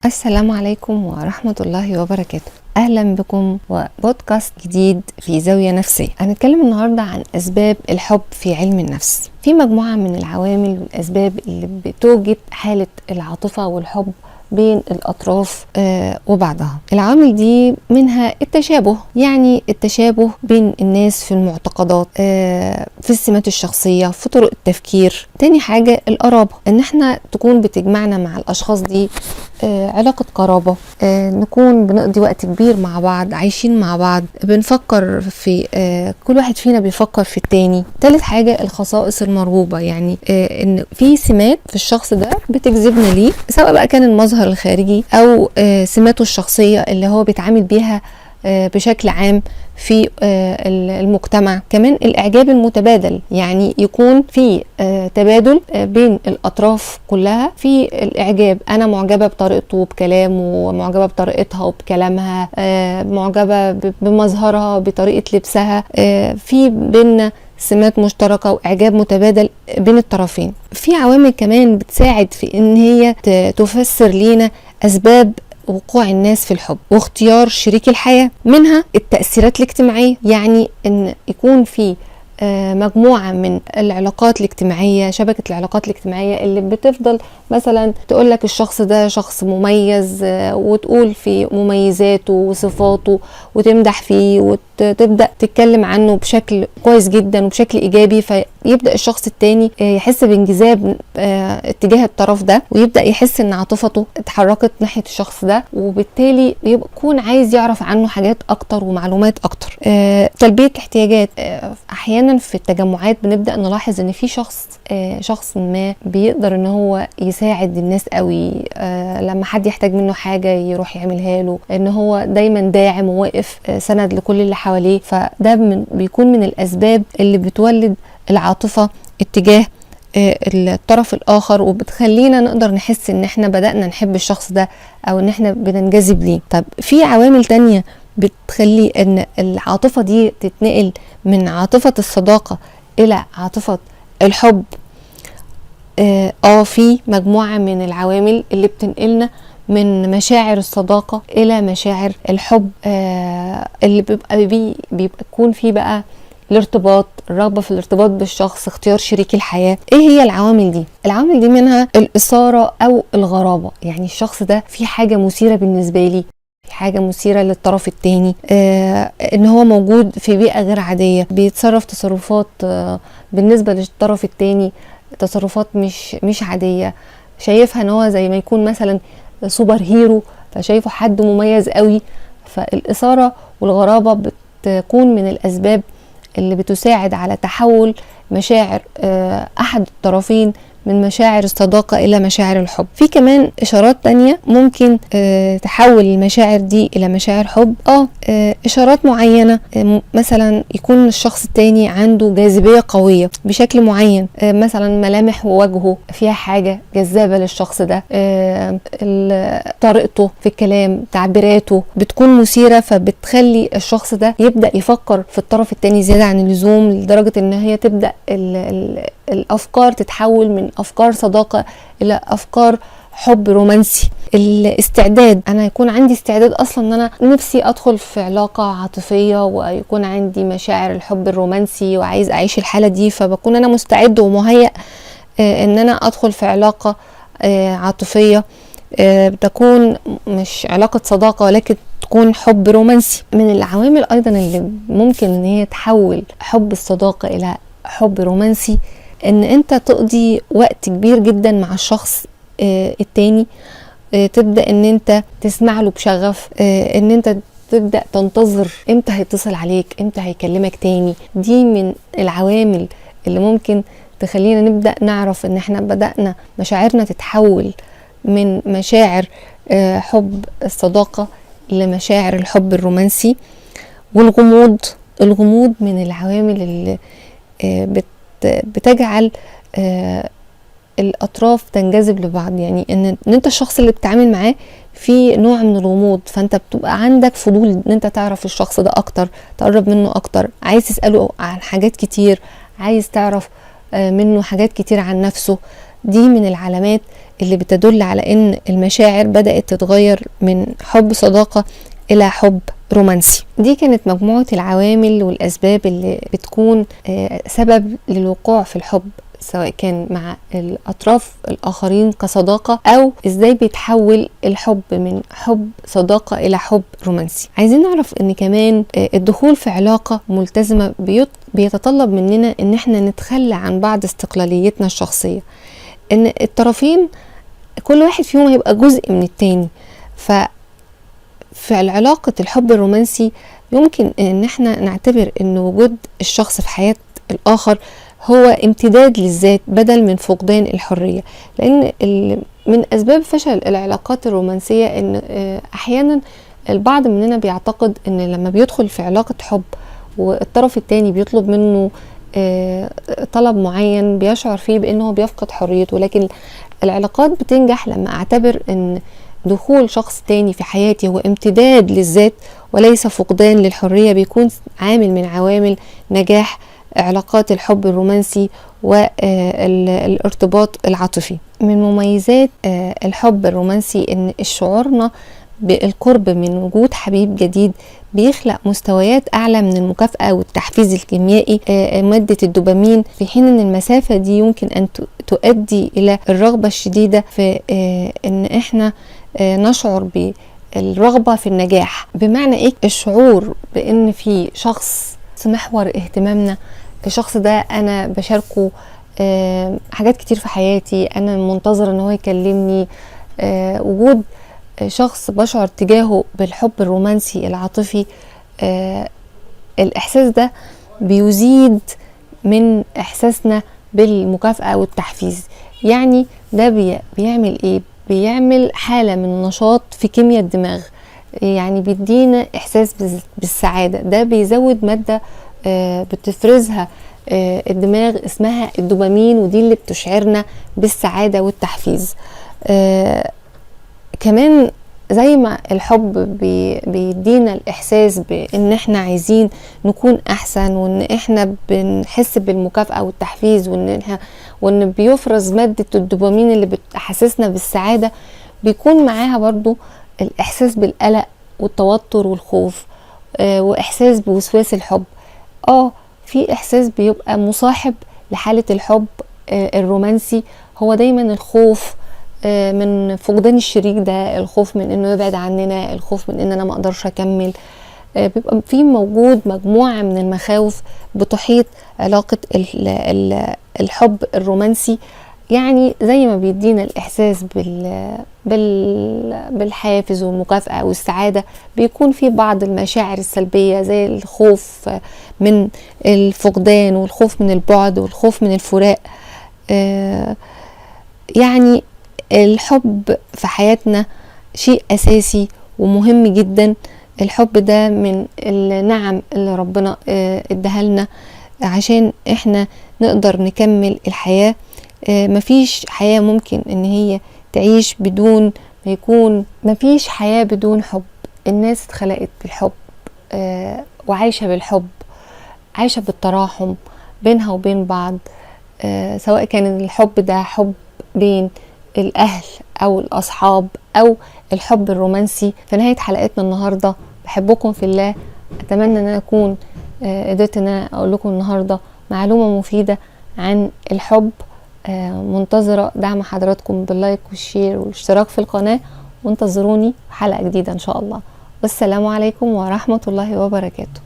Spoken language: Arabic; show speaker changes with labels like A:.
A: السلام عليكم ورحمة الله وبركاته. أهلا بكم وبودكاست جديد في زاوية نفسية. هنتكلم النهاردة عن أسباب الحب في علم النفس. في مجموعة من العوامل والأسباب اللي بتوجد حالة العاطفة والحب بين الأطراف وبعضها. العوامل دي منها التشابه، يعني التشابه بين الناس في المعتقدات، في السمات الشخصية، في طرق التفكير. تاني حاجة القرابة، ان احنا تكون بتجمعنا مع الأشخاص دي علاقة قرابة، نكون بنقضي وقت كبير مع بعض، عايشين مع بعض، بنفكر في كل واحد فينا بيفكر في التاني. تالت حاجة الخصائص المرغوبة، يعني ان في سمات في الشخص ده بتجذبنا ليه، سواء بقى كان المظهر الخارجي او سماته الشخصية اللي هو بيتعامل بيها بشكل عام في المجتمع. كمان الإعجاب المتبادل، يعني يكون في تبادل بين الأطراف كلها في الإعجاب. أنا معجبة بطريقته وبكلامه، معجبة بطريقتها وبكلامها، معجبة بمظهرها، بطريقة لبسها، في بيننا سمات مشتركة وإعجاب متبادل بين الطرفين. في عوامل كمان بتساعد في إن هي تفسر لينا أسباب وقوع الناس في الحب واختيار شريك الحياة. منها التأثيرات الاجتماعية، يعني ان يكون في مجموعة من العلاقات الاجتماعية، شبكة العلاقات الاجتماعية اللي بتفضل مثلا تقول لك الشخص ده شخص مميز، وتقول في مميزاته وصفاته وتمدح فيه وتبدأ تتكلم عنه بشكل كويس جدا وبشكل إيجابي، فيبدأ الشخص التاني يحس بانجذاب اتجاه الطرف ده، ويبدأ يحس ان عاطفته اتحركت ناحية الشخص ده، وبالتالي يكون عايز يعرف عنه حاجات أكتر ومعلومات أكتر. تلبية احتياجات، أحيانا في التجمعات بنبدأ نلاحظ ان في شخص ما بيقدر ان هو يساعد الناس قوي، لما حد يحتاج منه حاجة يروح يعملها له، ان هو دايما داعم وواقف سند لكل اللي حواليه. فده بيكون من الأسباب اللي بتولد العاطفة اتجاه الطرف الآخر، وبتخلينا نقدر نحس ان احنا بدأنا نحب الشخص ده او ان احنا بننجذب ليه. طب في عوامل تانية بتخلي ان العاطفة دي تتنقل من عاطفة الصداقة الى عاطفة الحب. في مجموعة من العوامل اللي بتنقلنا من مشاعر الصداقة الى مشاعر الحب، اللي بيبقى يكون فيه بقى الارتباط، الرغبة في الارتباط بالشخص، اختيار شريك الحياة. ايه هي العوامل دي؟ العوامل دي منها الإثارة او الغرابة، يعني الشخص ده في حاجة مثيرة بالنسبة لي، في حاجة مثيرة للطرف التاني، ان هو موجود في بيئة غير عادية، بيتصرف تصرفات بالنسبة للطرف التاني تصرفات مش عادية، شايفها ان هو زي ما يكون مثلا سوبر هيرو، فشايفه حد مميز قوي. فالإثارة والغرابة بتكون من الأسباب اللي بتساعد على تحول مشاعر أحد الطرفين من مشاعر الصداقة إلى مشاعر الحب. في كمان إشارات تانية ممكن تحول المشاعر دي إلى مشاعر حب. إشارات معينة، مثلا يكون الشخص التاني عنده جاذبية قوية بشكل معين، مثلا ملامح ووجهه فيها حاجة جذابة للشخص ده، طريقته في الكلام، تعبيراته بتكون مثيرة، فبتخلي الشخص ده يبدأ يفكر في الطرف التاني زيادة عن اللزوم، لدرجة ان هي تبدأ الأفكار تتحول من أفكار صداقة إلى أفكار حب رومانسي. الاستعداد، أنا يكون عندي استعداد أصلا أن أنا نفسي أدخل في علاقة عاطفية، ويكون عندي مشاعر الحب الرومانسي وعايز أعيش الحالة دي، فبكون أنا مستعد ومهيأ أن أنا أدخل في علاقة عاطفية، بتكون مش علاقة صداقة ولكن تكون حب رومانسي. من العوامل أيضا اللي ممكن أن هي تحول حب الصداقة إلى حب رومانسي، ان انت تقضي وقت كبير جدا مع الشخص التاني، تبدأ ان انت تسمع له بشغف، ان انت تبدأ تنتظر امتى هيتصل عليك، امتى هيكلمك تاني. دي من العوامل اللي ممكن تخلينا نبدأ نعرف ان احنا بدأنا مشاعرنا تتحول من مشاعر حب الصداقة لمشاعر الحب الرومانسي. والغموض من العوامل اللي بتجعل الأطراف تنجذب لبعض، يعني ان انت الشخص اللي بتتعامل معاه في نوع من الغموض، فانت بتبقى عندك فضول ان انت تعرف الشخص ده اكتر، تقرب منه اكتر، عايز تسأله عن حاجات كتير، عايز تعرف منه حاجات كتير عن نفسه، دي من العلامات اللي بتدل على ان المشاعر بدأت تتغير من حب صداقة الى حب رومانسي. دي كانت مجموعة العوامل والاسباب اللي بتكون سبب للوقوع في الحب، سواء كان مع الأطراف الآخرين كصداقة أو إزاي بيتحول الحب من حب صداقة إلى حب رومانسي. عايزين نعرف إن كمان الدخول في علاقة ملتزمة بيتطلب مننا إن احنا نتخلى عن بعض استقلاليتنا الشخصية، إن الطرفين كل واحد فيهم هيبقى جزء من التاني. في علاقة الحب الرومانسي يمكن إن احنا نعتبر إن وجود الشخص في حياة الآخر هو امتداد للذات بدل من فقدان الحرية، لأن من أسباب فشل العلاقات الرومانسية إن أحيانا البعض مننا بيعتقد إن لما بيدخل في علاقة حب والطرف التاني بيطلب منه طلب معين بيشعر فيه بأنه بيفقد حريته. لكن العلاقات بتنجح لما أعتبر إن دخول شخص تاني في حياتي هو امتداد للذات وليس فقدان للحرية، بيكون عامل من عوامل نجاح علاقات الحب الرومانسي والارتباط العاطفي. من مميزات الحب الرومانسي ان شعورنا بالقرب من وجود حبيب جديد بيخلق مستويات اعلى من المكافأة والتحفيز الكيميائي مادة الدوبامين، في حين ان المسافة دي يمكن ان تؤدي الى الرغبة الشديدة في ان احنا نشعر بالرغبة في النجاح. بمعنى ايه؟ الشعور بان في شخص محور اهتمامنا، الشخص ده انا بشاركه حاجات كتير في حياتي، انا منتظر ان هو يكلمني، وجود شخص بشعر تجاهه بالحب الرومانسي العاطفي، الاحساس ده بيزيد من احساسنا بالمكافأة والتحفيز. يعني ده بيعمل ايه؟ بيعمل حالة من النشاط في كيمياء الدماغ، يعني بيدينا احساس بالسعادة. ده بيزود مادة بتفرزها الدماغ اسمها الدوبامين، ودي اللي بتشعرنا بالسعادة والتحفيز. كمان زي ما الحب بيدينا الاحساس بان احنا عايزين نكون احسن، وان احنا بنحس بالمكافأة والتحفيز، وان بيفرز مادة الدوبامين اللي بتحسسنا بالسعادة، بيكون معاها برضو الاحساس بالقلق والتوتر والخوف، واحساس بوسواس الحب. في احساس بيبقى مصاحب لحالة الحب الرومانسي، هو دايما الخوف من فقدان الشريك ده، الخوف من انه يبعد عننا، الخوف من ان انا ما اقدرش اكمل. بيبقى في موجود مجموعة من المخاوف بتحيط علاقة الحب الرومانسي. يعني زي ما بيدينا الإحساس بالحافز والمكافأة والسعادة، بيكون في بعض المشاعر السلبية زي الخوف من الفقدان والخوف من البعد والخوف من الفراق. يعني الحب في حياتنا شيء أساسي ومهم جدا. الحب ده من النعم اللي ربنا اداها لنا عشان احنا نقدر نكمل الحياة. مفيش حياة ممكن ان هي تعيش بدون ما يكون، مفيش حياة بدون حب. الناس اتخلقت بالحب وعايشة بالحب، عايشة بالتراحم بينها وبين بعض، سواء كان الحب ده حب بين الأهل أو الأصحاب أو الحب الرومانسي. في نهاية حلقتنا النهاردة بحبكم في الله، أتمنى أن أنا أكون قدرت أن أنا أقول لكم النهاردة معلومة مفيدة عن الحب. منتظرة دعم حضراتكم باللايك والشير والاشتراك في القناة، وانتظروني حلقة جديدة إن شاء الله. والسلام عليكم ورحمة الله وبركاته.